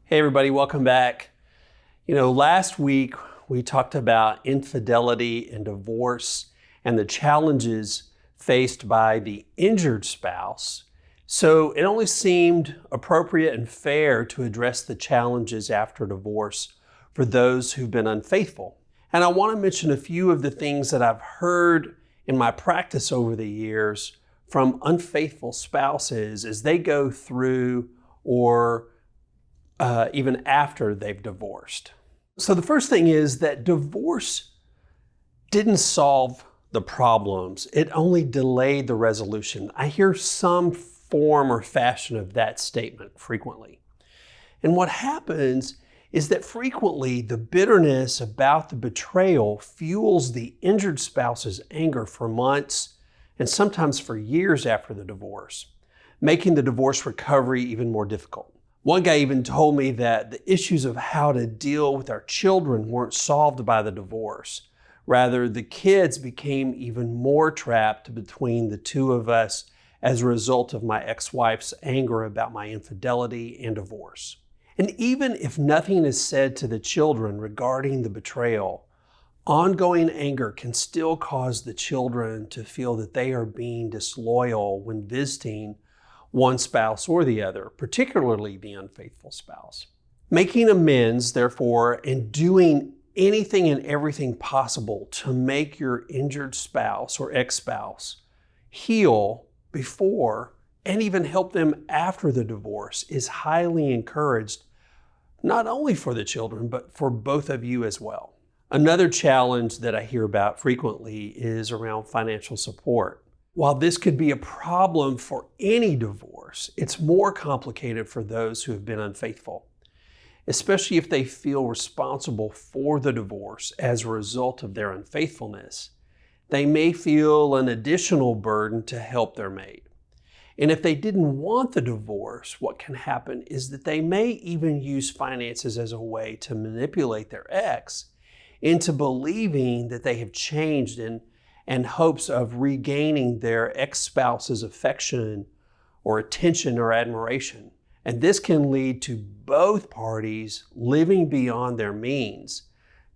Hey everybody, welcome back. Last week we talked about infidelity and divorce and the challenges faced by the injured spouse. So it only seemed appropriate and fair to address the challenges after divorce for those who've been unfaithful. And I want to mention a few of the things that I've heard in my practice over the years from unfaithful spouses as they go through or even after they've divorced. So the first thing is that divorce didn't solve the problems. It only delayed the resolution. I hear some form or fashion of that statement frequently. And what happens is that frequently the bitterness about the betrayal fuels the injured spouse's anger for months and sometimes for years after the divorce, making the divorce recovery even more difficult. One guy even told me that the issues of how to deal with our children weren't solved by the divorce. Rather, the kids became even more trapped between the two of us as a result of my ex-wife's anger about my infidelity and divorce. And even if nothing is said to the children regarding the betrayal, ongoing anger can still cause the children to feel that they are being disloyal when visiting one spouse or the other, particularly the unfaithful spouse. Making amends, therefore, and doing anything and everything possible to make your injured spouse or ex-spouse heal before and even help them after the divorce is highly encouraged, not only for the children, but for both of you as well. Another challenge that I hear about frequently is around financial support. While this could be a problem for any divorce, it's more complicated for those who have been unfaithful, especially if they feel responsible for the divorce as a result of their unfaithfulness. They may feel an additional burden to help their mate. And if they didn't want the divorce, what can happen is that they may even use finances as a way to manipulate their ex into believing that they have changed and hopes of regaining their ex-spouse's affection or attention or admiration. And this can lead to both parties living beyond their means,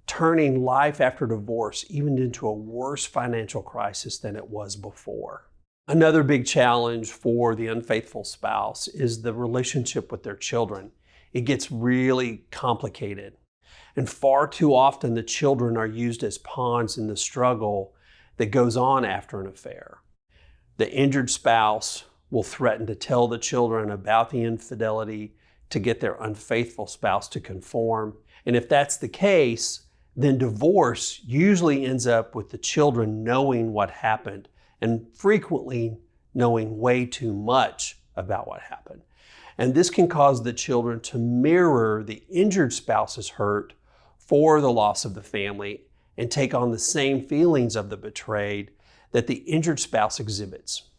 turning life after divorce even into a worse financial crisis than it was before. Another big challenge for the unfaithful spouse is the relationship with their children. It gets really complicated. And far too often the children are used as pawns in the struggle that goes on after an affair. The injured spouse will threaten to tell the children about the infidelity to get their unfaithful spouse to conform. And if that's the case, then divorce usually ends up with the children knowing what happened and frequently knowing way too much about what happened. And this can cause the children to mirror the injured spouse's hurt for the loss of the family and take on the same feelings of the betrayed that the injured spouse exhibits.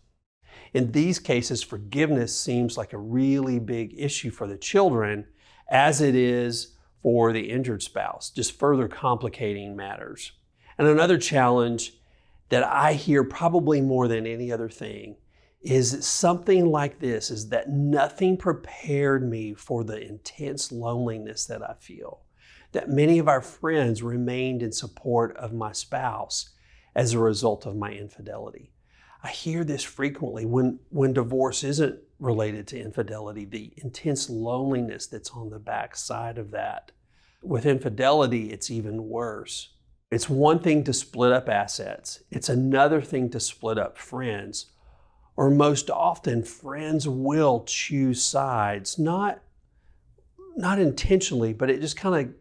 In these cases, forgiveness seems like a really big issue for the children as it is for the injured spouse, just further complicating matters. And another challenge that I hear probably more than any other thing is something like this, is that nothing prepared me for the intense loneliness that I feel. That many of our friends remained in support of my spouse as a result of my infidelity. I hear this frequently when divorce isn't related to infidelity, the intense loneliness that's on the backside of that. With infidelity, it's even worse. It's one thing to split up assets. It's another thing to split up friends. Or most often, friends will choose sides, not intentionally, but it just kind of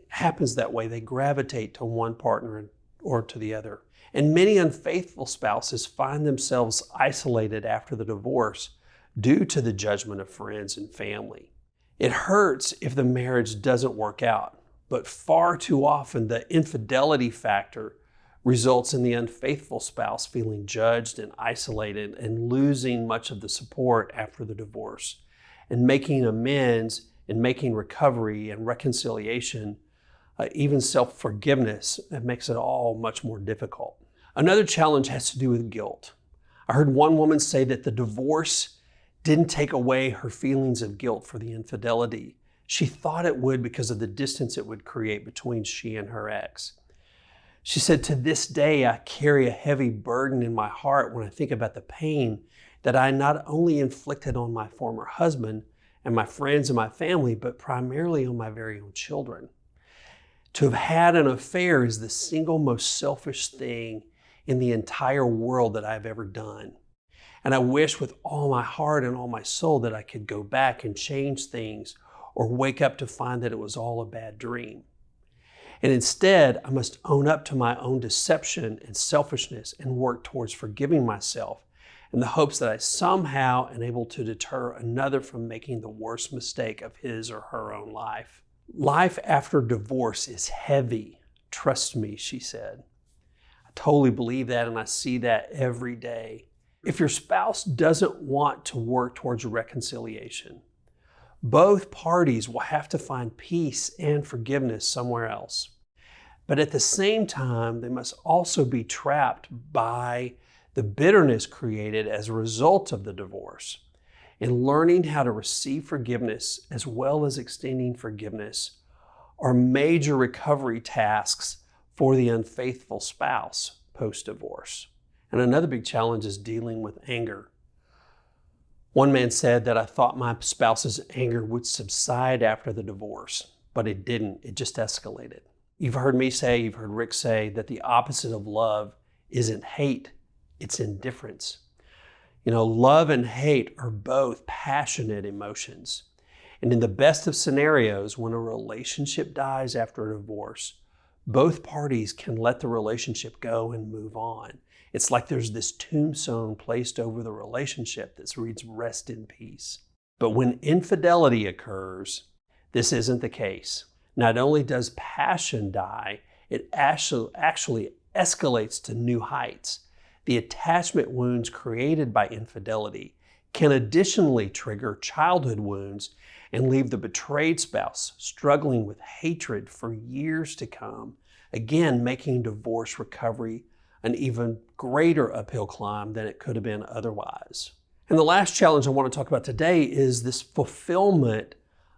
happens that way. They gravitate to one partner or to the other. And many unfaithful spouses find themselves isolated after the divorce due to the judgment of friends and family. It hurts if the marriage doesn't work out, but far too often the infidelity factor results in the unfaithful spouse feeling judged and isolated and losing much of the support after the divorce. And making amends and making recovery and reconciliation even self-forgiveness, it makes it all much more difficult. Another challenge has to do with guilt. I heard one woman say that the divorce didn't take away her feelings of guilt for the infidelity She thought it would because of the distance it would create between she and her ex. She said, "To this day, I carry a heavy burden in my heart when I think about the pain that I not only inflicted on my former husband and my friends and my family, but primarily on my very own children. To have had an affair is the single most selfish thing in the entire world that I've ever done. And I wish with all my heart and all my soul that I could go back and change things or wake up to find that it was all a bad dream. And instead, I must own up to my own deception and selfishness and work towards forgiving myself in the hopes that I somehow am able to deter another from making the worst mistake of his or her own life." Life after divorce is heavy. Trust me, she said. I totally believe that, and I see that every day. If your spouse doesn't want to work towards reconciliation, both parties will have to find peace and forgiveness somewhere else. But at the same time, they must also be trapped by the bitterness created as a result of the divorce. And learning how to receive forgiveness as well as extending forgiveness are major recovery tasks for the unfaithful spouse post-divorce. And another big challenge is dealing with anger. One man said that, "I thought my spouse's anger would subside after the divorce, but it didn't. It just escalated." You've heard me say, you've heard Rick say that the opposite of love isn't hate, it's indifference. Love and hate are both passionate emotions. And in the best of scenarios, when a relationship dies after a divorce, both parties can let the relationship go and move on. It's like there's this tombstone placed over the relationship that reads, "Rest in peace." But when infidelity occurs, this isn't the case. Not only does passion die, it actually escalates to new heights. The attachment wounds created by infidelity can additionally trigger childhood wounds and leave the betrayed spouse struggling with hatred for years to come, again making divorce recovery an even greater uphill climb than it could have been otherwise. And the last challenge I want to talk about today is this fulfillment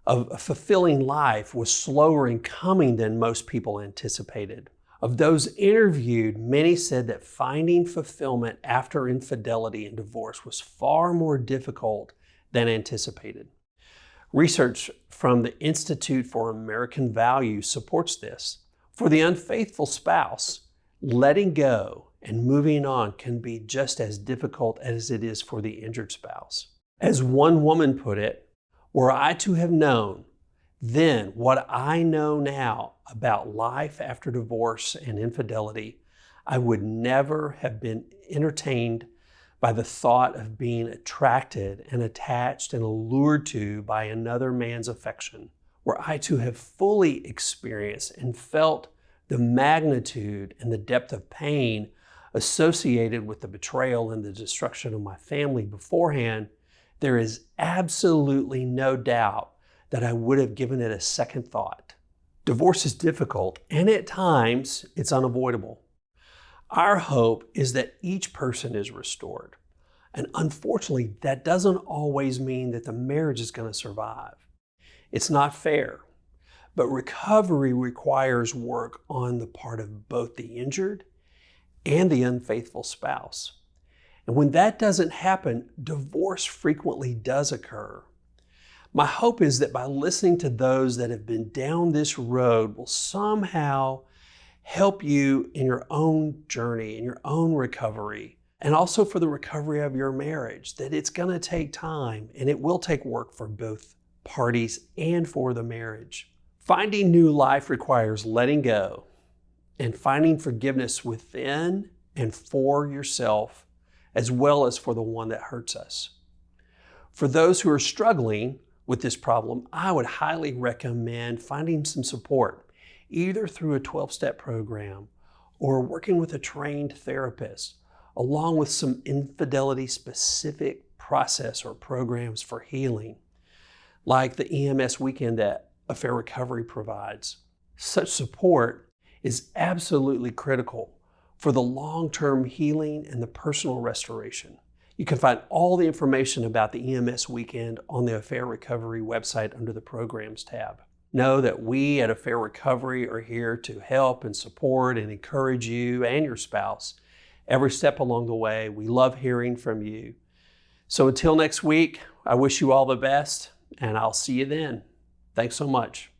of a fulfilling life was slower in coming than most people anticipated. Of those interviewed, many said that finding fulfillment after infidelity and divorce was far more difficult than anticipated. Research from the Institute for American Values supports this. For the unfaithful spouse, letting go and moving on can be just as difficult as it is for the injured spouse. As one woman put it, "Were I to have known then what I know now about life after divorce and infidelity, I would never have been entertained by the thought of being attracted and attached and allured to by another man's affection. Were I to have fully experienced and felt the magnitude and the depth of pain associated with the betrayal and the destruction of my family beforehand, there is absolutely no doubt that I would have given it a second thought." Divorce is difficult, and at times it's unavoidable. Our hope is that each person is restored. And unfortunately, that doesn't always mean that the marriage is going to survive. It's not fair. But recovery requires work on the part of both the injured and the unfaithful spouse. And when that doesn't happen, divorce frequently does occur. My hope is that by listening to those that have been down this road will somehow help you in your own journey, in your own recovery, and also for the recovery of your marriage, that it's going to take time and it will take work for both parties and for the marriage. Finding new life requires letting go and finding forgiveness within and for yourself, as well as for the one that hurts us. For those who are struggling with this problem, I would highly recommend finding some support, either through a 12-step program or working with a trained therapist, along with some infidelity-specific process or programs for healing, like the EMS weekend that Affair Recovery provides. Such support is absolutely critical for the long-term healing and the personal restoration. You can find all the information about the EMS weekend on the Affair Recovery website under the Programs tab. Know that we at Affair Recovery are here to help and support and encourage you and your spouse every step along the way. We love hearing from you. So until next week, I wish you all the best, and I'll see you then. Thanks so much.